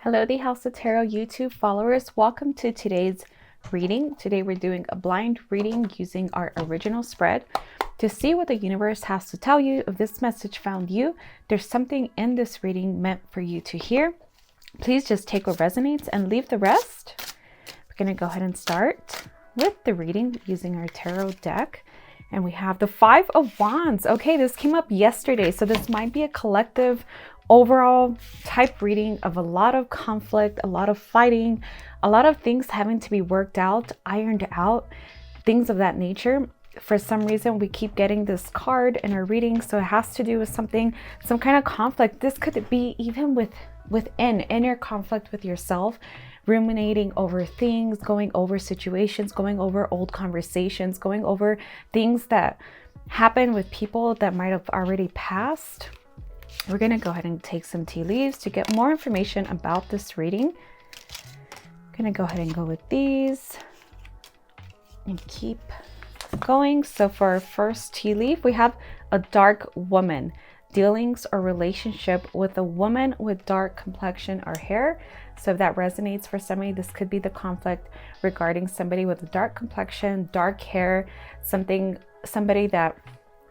Hello, the House of Tarot YouTube followers. Welcome to today's reading. Today we're doing a blind reading using our original spread to see what the universe has to tell you. If this message found you, there's something in this reading meant for you to hear. Please just take what resonates and leave the rest. We're going to go ahead and start with the reading using our tarot deck. And we have the Five of Wands. Okay, this came up yesterday, so this might be a collective overall type reading of a lot of conflict, a lot of fighting, a lot of things having to be worked out, ironed out, things of that nature. For some reason, we keep getting this card in our reading, so it has to do with something, some kind of conflict. This could be even within inner conflict with yourself, ruminating over things, going over situations, going over old conversations, going over things that happened with people that might have already passed. We're going to go ahead and take some tea leaves to get more information about this reading. I'm going to go ahead and go with these and keep going. So for our first tea leaf, we have a dark woman. Dealings or relationship with a woman with dark complexion or hair. So if that resonates for somebody, this could be the conflict regarding somebody with a dark complexion, dark hair, somebody that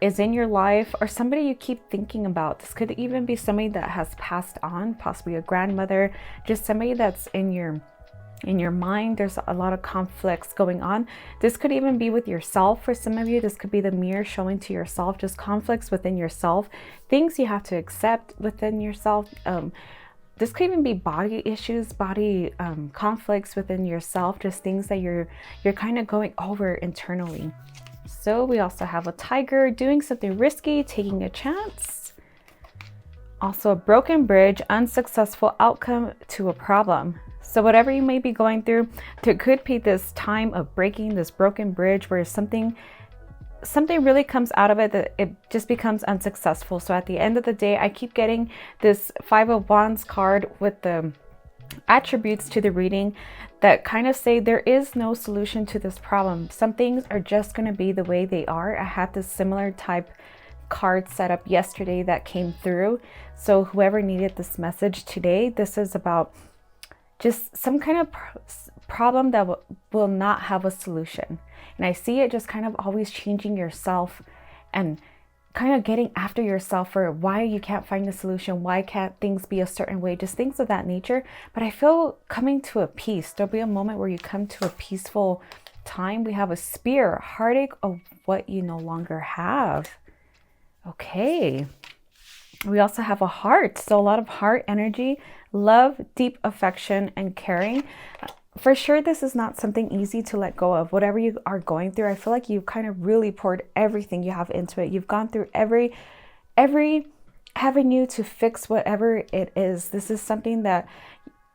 is in your life, or somebody you keep thinking about. This could even be somebody that has passed on, possibly a grandmother, just somebody that's in your mind. There's a lot of conflicts going on. This could even be with yourself. For some of you, this could be the mirror showing to yourself, just conflicts within yourself, things you have to accept within yourself. This could even be body issues, body conflicts within yourself, just things that you're kind of going over internally. So we also have a tiger doing something risky, taking a chance. Also a broken bridge, unsuccessful outcome to a problem. So whatever you may be going through, there could be this time of breaking this broken bridge where something really comes out of it that it just becomes unsuccessful. So at the end of the day, I keep getting this Five of Wands card with the attributes to the reading that kind of say there is no solution to this problem. Some things are just going to be the way they are. I had this similar type card set up yesterday that came through. So whoever needed this message today, this is about just some kind of problem that will not have a solution. And I see it just kind of always changing yourself and kind of getting after yourself for why you can't find a solution, why can't things be a certain way, just things of that nature. But I feel coming to a peace. There'll be a moment where you come to a peaceful time. We have a spear, heartache of what you no longer have. Okay. We also have a heart. So a lot of heart energy, love, deep affection, and caring. For sure, this is not something easy to let go of. Whatever you are going through, I feel like you've kind of really poured everything you have into it. You've gone through every avenue to fix whatever it is. This is something that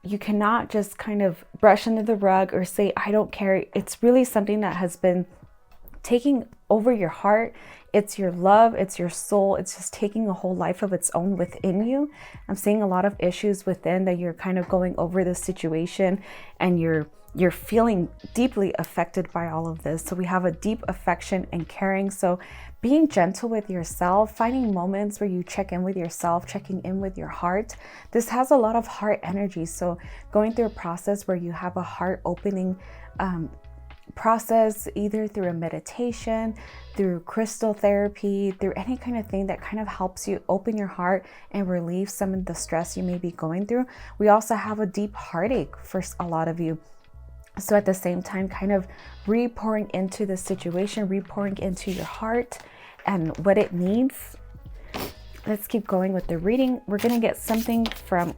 you cannot just kind of brush under the rug or say, I don't care. It's really something that has been taking over your heart. It's your love, it's your soul. It's just taking a whole life of its own within you. I'm seeing a lot of issues within that you're kind of going over the situation and you're feeling deeply affected by all of this. So we have a deep affection and caring. So being gentle with yourself, finding moments where you check in with yourself, checking in with your heart. This has a lot of heart energy. So going through a process where you have a heart opening process, either through a meditation, through crystal therapy, through any kind of thing that kind of helps you open your heart and relieve some of the stress you may be going through. We also have a deep heartache for a lot of you. So at the same time, kind of re-pouring into the situation, re-pouring into your heart and what it needs. Let's keep going with the reading. We're going to get something from,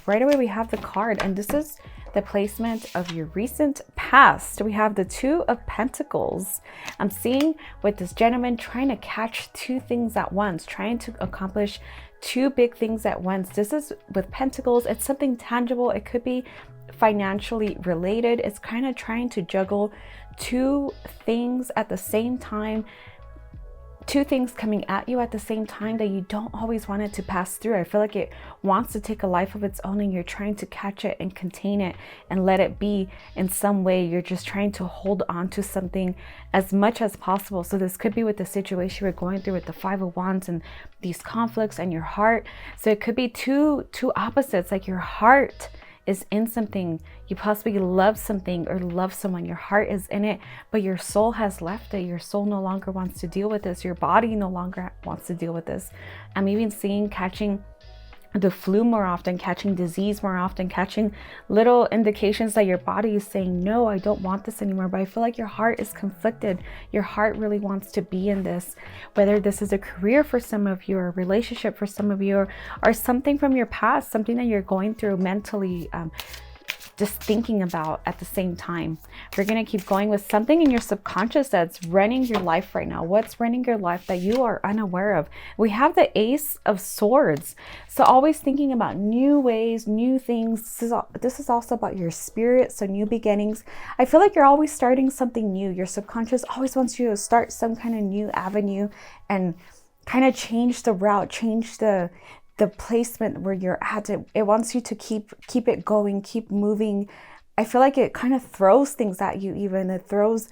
right away we have the card, and this is the placement of your recent past. We have the Two of Pentacles. I'm seeing with this gentleman trying to catch two things at once, trying to accomplish two big things at once. This is with Pentacles. It's something tangible. It could be financially related. It's kind of trying to juggle two things at the same time. Two things coming at you at the same time that you don't always want it to pass through. I feel like it wants to take a life of its own and you're trying to catch it and contain it and let it be in some way. You're just trying to hold on to something as much as possible. So this could be with the situation we're going through with the Five of Wands and these conflicts and your heart. So it could be two opposites, like your heart is in something. You possibly love something or love someone. Your heart is in it, but your soul has left it. Your soul no longer wants to deal with this. Your body no longer wants to deal with this. I'm even seeing catching the flu more often, catching disease more often, catching little indications that your body is saying, no, I don't want this anymore. But I feel like your heart is conflicted. Your heart really wants to be in this, whether this is a career for some of you, or a relationship for some of you, or something from your past, something that you're going through mentally, just thinking about at the same time. We're going to keep going with something in your subconscious that's running your life right now. What's running your life that you are unaware of? We have the Ace of Swords. So always thinking about new ways, new things. This is also about your spirit. So new beginnings. I feel like you're always starting something new. Your subconscious always wants you to start some kind of new avenue and kind of change the route, change the placement where you're at. It wants you to keep it going, keep moving. I feel like it kind of throws things at you. It throws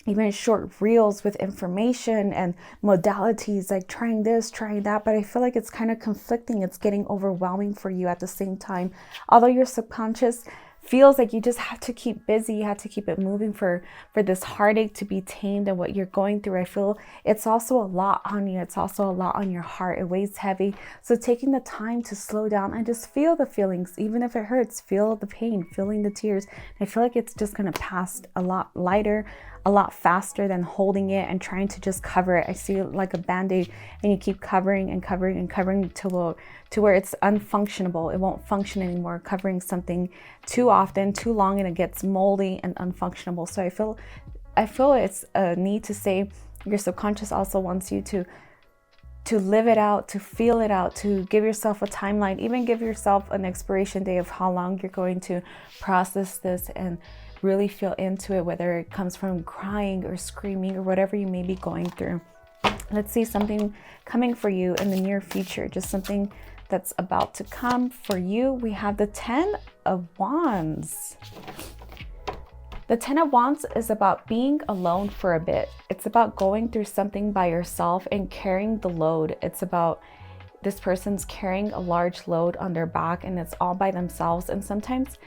even short reels with information and modalities, like trying this, trying that. But I feel like it's kind of conflicting. It's getting overwhelming for you at the same time. Although your subconscious feels like you just have to keep busy, you have to keep it moving for this heartache to be tamed and what you're going through. I feel it's also a lot on you. It's also a lot on your heart. It weighs heavy. So taking the time to slow down and just feel the feelings, even if it hurts, feel the pain, feeling the tears. I feel like it's just going to pass a lot lighter, a lot faster than holding it and trying to just cover it. I see it like a band-aid, and you keep covering and covering and covering to where it's unfunctionable. It won't function anymore. Covering something too often, too long, and it gets moldy and unfunctionable. So I feel it's a need to say your subconscious also wants you to live it out, to feel it out, to give yourself a timeline, even give yourself an expiration date of how long you're going to process this and really feel into it, whether it comes from crying or screaming or whatever you may be going through. Let's see something coming for you in the near future, just something that's about to come for you. We have the 10 of Wands. The 10 of Wands is about being alone for a bit. It's about going through something by yourself and carrying the load. It's about this person's carrying a large load on their back, and it's all by themselves. And sometimes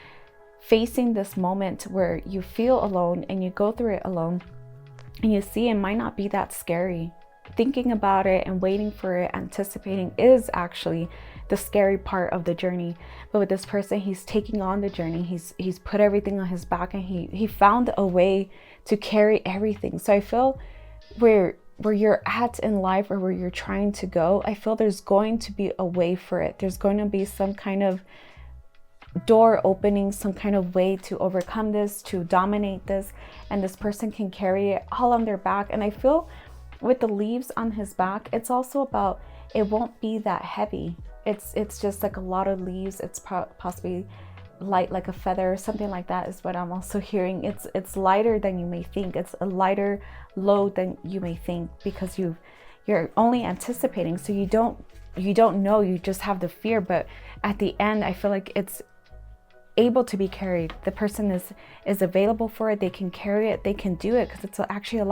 facing this moment where you feel alone and you go through it alone, and you see it might not be that scary. Thinking about it and waiting for it, anticipating, is actually the scary part of the journey. But with this person, he's taking on the journey. He's put everything on his back, and he found a way to carry everything. So I feel where you're at in life, or where you're trying to go, I feel there's going to be a way for it. There's going to be some kind of door opening, some kind of way to overcome this, to dominate this, and this person can carry it all on their back. And I feel with the leaves on his back, it's also about, it won't be that heavy. It's just like a lot of leaves. It's possibly light like a feather, something like that is what I'm also hearing. It's lighter than you may think. It's a lighter load than you may think, because you're only anticipating, so you don't know, you just have the fear. But at the end, I feel like it's able to be carried. The person is available for it. They can carry it. They can do it, because it's actually a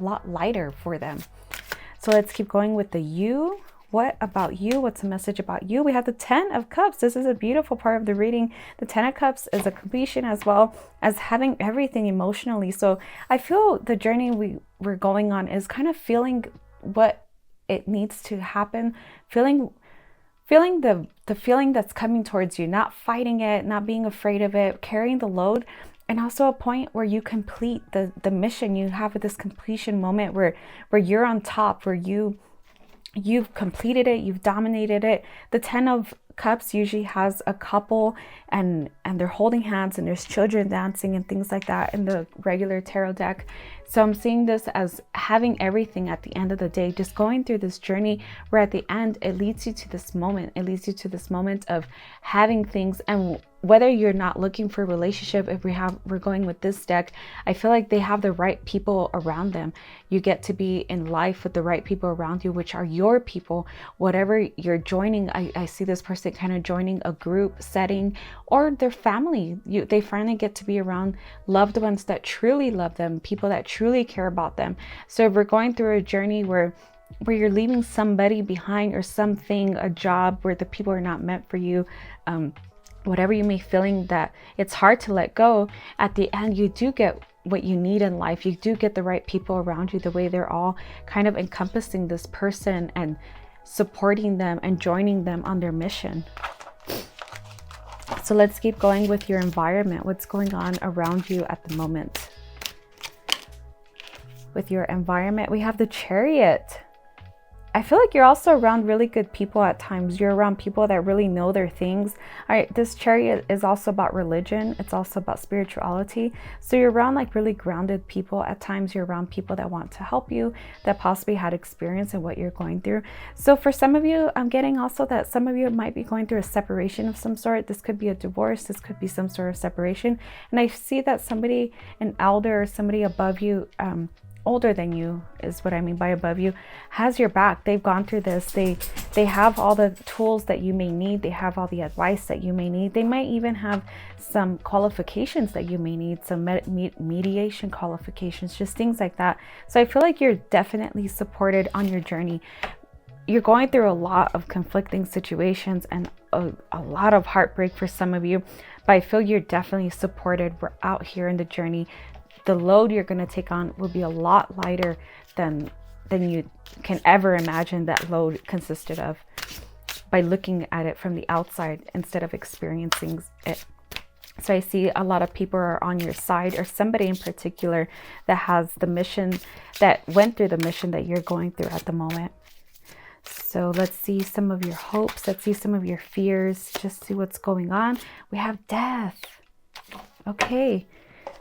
lot lighter for them. So let's keep going with the you. What about you? What's the message about you? We have the 10 of Cups. This is a beautiful part of the reading. The 10 of Cups is a completion, as well as having everything emotionally. So I feel the journey we're going on is kind of feeling what it needs to happen, feeling the feeling that's coming towards you, not fighting it, not being afraid of it, carrying the load. And also a point where you complete the mission. You have this completion moment where you're on top, where you've completed it, you've dominated it. The 10 of Cups usually has a couple, and they're holding hands, and there's children dancing and things like that in the regular tarot deck. So I'm seeing this as having everything at the end of the day, just going through this journey where at the end it leads you to this moment. It leads you to this moment of having things. And whether you're not looking for a relationship, if we're going with this deck, I feel like they have the right people around them. You get to be in life with the right people around you, which are your people. Whatever you're joining, I see this person kind of joining a group setting, or their family. They finally get to be around loved ones that truly love them, people that truly care about them. So if we're going through a journey where you're leaving somebody behind, or something, a job where the people are not meant for you, whatever you may feeling that it's hard to let go, at the end you do get what you need in life. You do get the right people around you, the way they're all kind of encompassing this person and supporting them and joining them on their mission. So let's keep going with your environment. What's going on around you at the moment? With your environment, we have the Chariot. I feel like you're also around really good people at times. You're around people that really know their things. All right, this Chariot is also about religion. It's also about spirituality. So you're around like really grounded people. At times you're around people that want to help you, that possibly had experience in what you're going through. So for some of you, I'm getting also that some of you might be going through a separation of some sort. This could be a divorce. This could be some sort of separation. And I see that somebody, an elder or somebody above you, older than you is what I mean by above you, has your back. They've gone through this. They have all the tools that you may need. They have all the advice that you may need. They might even have some qualifications that you may need, some mediation qualifications, just things like that. So I feel like you're definitely supported on your journey. You're going through a lot of conflicting situations and a lot of heartbreak for some of you, but I feel you're definitely supported. We're out here in the journey. The load you're going to take on will be a lot lighter than you can ever imagine that load consisted of, by looking at it from the outside instead of experiencing it. So I see a lot of people are on your side, or somebody in particular that has the mission, that went through the mission that you're going through at the moment. So let's see some of your hopes. Let's see some of your fears. Just see what's going on. We have death. Okay.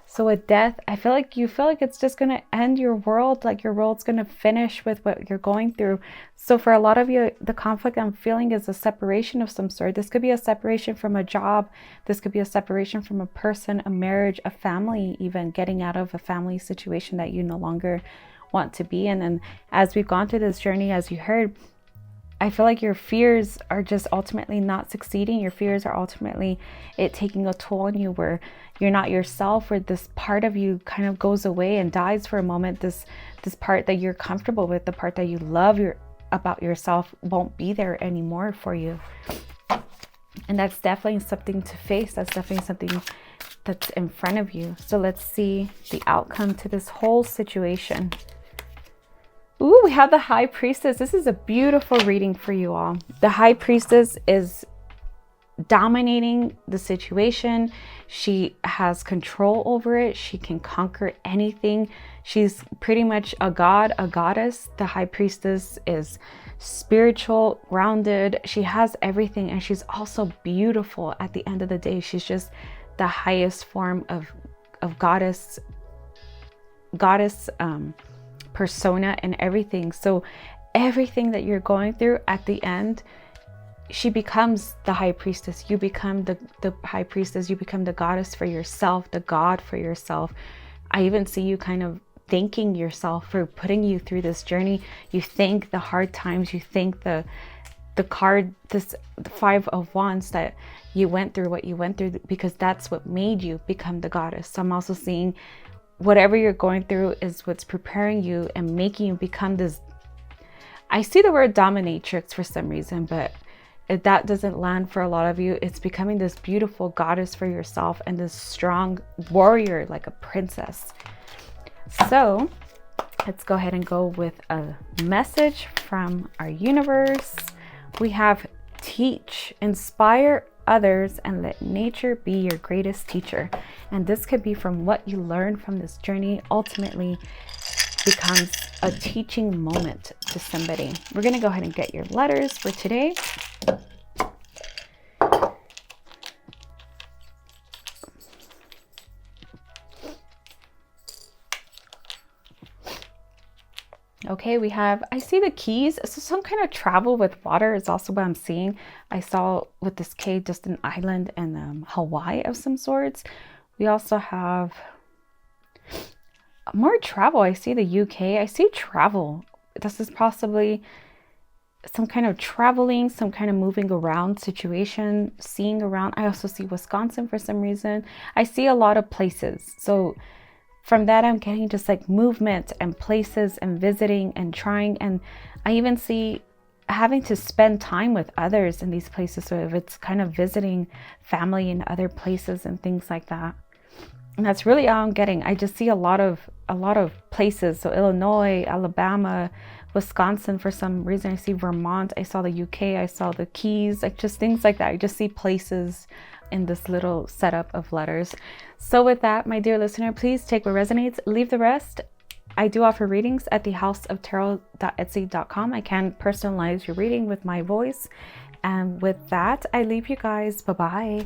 So with death, I feel like you feel like it's just going to end your world, like your world's going to finish with what you're going through. So for a lot of you, the conflict I'm feeling is a separation of some sort. This could be a separation from a job. This could be a separation from a person, a marriage, a family, even getting out of a family situation that you no longer want to be in. And as we've gone through this journey, as you heard, I feel like your fears are just ultimately not succeeding. Your fears are ultimately it taking a toll on you, where you're not yourself, where this part of you kind of goes away and dies for a moment. This part that you're comfortable with, the part that you love about yourself, won't be there anymore for you. And that's definitely something to face. That's definitely something that's in front of you. So let's see the outcome to this whole situation. Ooh, we have the High Priestess. This is a beautiful reading for you all. The High Priestess is dominating the situation. She has control over it. She can conquer anything. She's pretty much a god, a goddess. The High Priestess is spiritual, grounded. She has everything, and she's also beautiful at the end of the day. She's just the highest form of goddess persona and everything. So everything that you're going through, at the end, she becomes the High Priestess. You become the High Priestess. You become the goddess for yourself, the god for yourself. I even see you kind of thanking yourself for putting you through this journey. You thank the hard times. You thank the Five of Wands, that you went through what you went through, because that's what made you become the goddess. So I'm also seeing whatever you're going through is what's preparing you and making you become this. I see the word dominatrix for some reason, but if that doesn't land for a lot of you, it's becoming this beautiful goddess for yourself and this strong warrior, like a princess. So let's go ahead and go with a message from our universe. We have teach, inspire others, and let nature be your greatest teacher. And this could be from what you learn from this journey, ultimately becomes a teaching moment to somebody. We're going to go ahead and get your letters for today. Okay, we have, I see the keys. So some kind of travel with water is also what I'm seeing. I saw with this K just an island in Hawaii of some sorts. We also have more travel. I see the UK. I see travel. This is possibly some kind of traveling, some kind of moving around situation, seeing around. I also see Wisconsin for some reason. I see a lot of places. So from that, I'm getting just like movement and places and visiting and trying. And I even see having to spend time with others in these places. So if it's kind of visiting family in other places and things like that. And that's really all I'm getting. I just see a lot of places. So Illinois, Alabama, Wisconsin, for some reason I see Vermont, I saw the UK, I saw the Keys, like just things like that. I just see places in this little setup of letters. So with that, my dear listener, please take what resonates, leave the rest. I do offer readings at thehouseoftarot.etsy.com. I can personalize your reading with my voice. And with that, I leave you guys. Bye-bye.